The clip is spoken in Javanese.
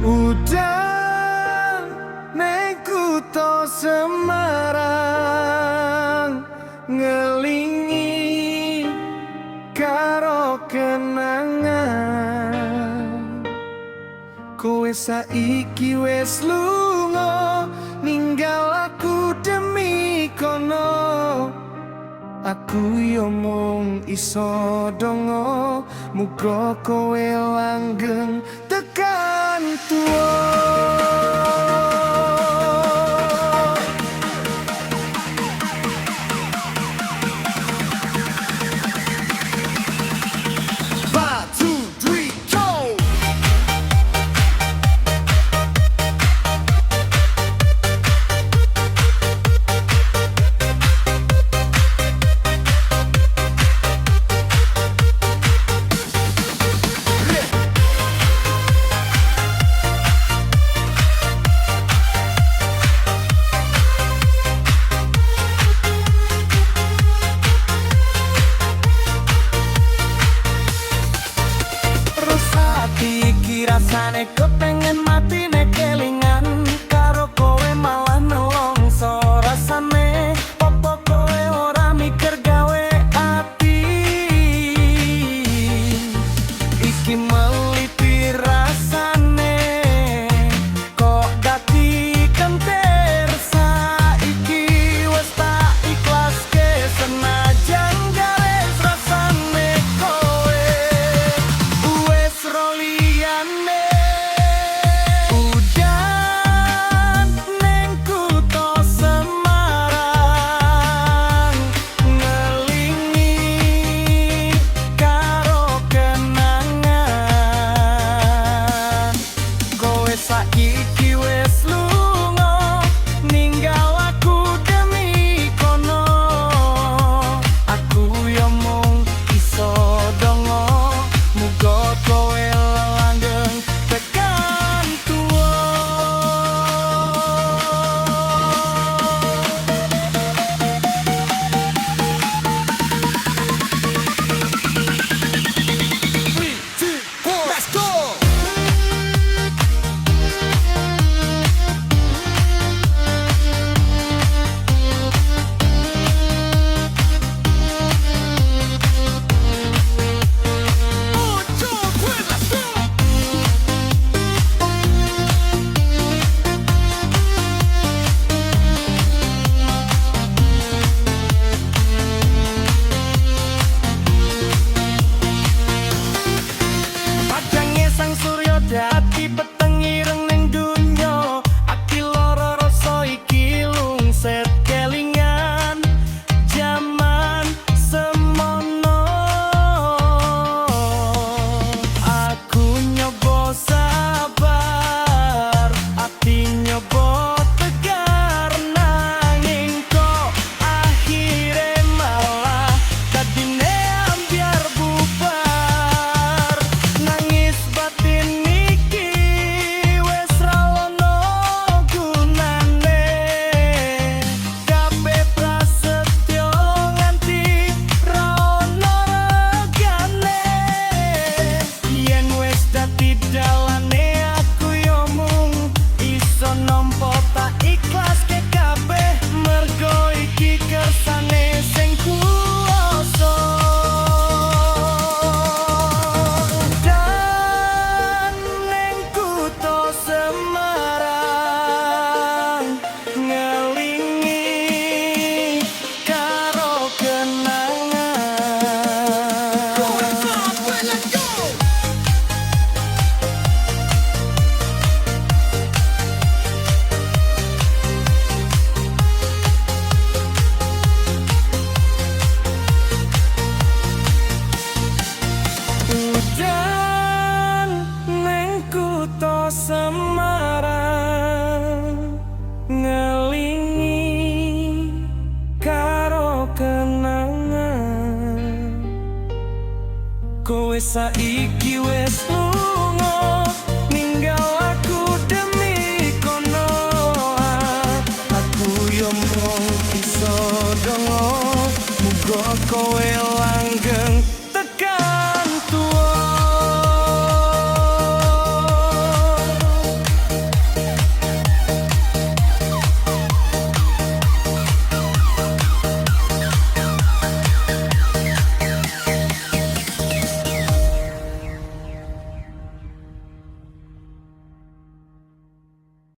Udan ning kutha Semarang ngelingi karo kenangan. Kowe saiki wis lunga ninggal aku demi kono. Aku yo mung iso donga muga kowe langgeng tekan tuwa. Iki rasane kepengen mati nek kelingan karo kowe malah nelongso rasane opo kowe ora mikir gawe ati iki meliti rasane kok dadi kenter saiki wis tak ikhlas ke senajan garis rasane kowe wis roli. Udan ning kutha Semarang ngelingi karo kenangan. Kowe saiki wis lunga ninggal aku demi kono. Aku yo mung iso donga muga kowe langgeng tekan tuwa. Let's go! Dadi peteng ireng ning dunya ati lara rasa iki lungset kelingan jaman semono. Aku nyoba sabar ati nyoba tegar nanging kok akhire malah dadine ambyar bubar nangis batin. Semarang ngelingi karo kenangan. Kowe saiki wis lunga ninggal aku demi kono. Aku yo mung iso donga Mergo kowe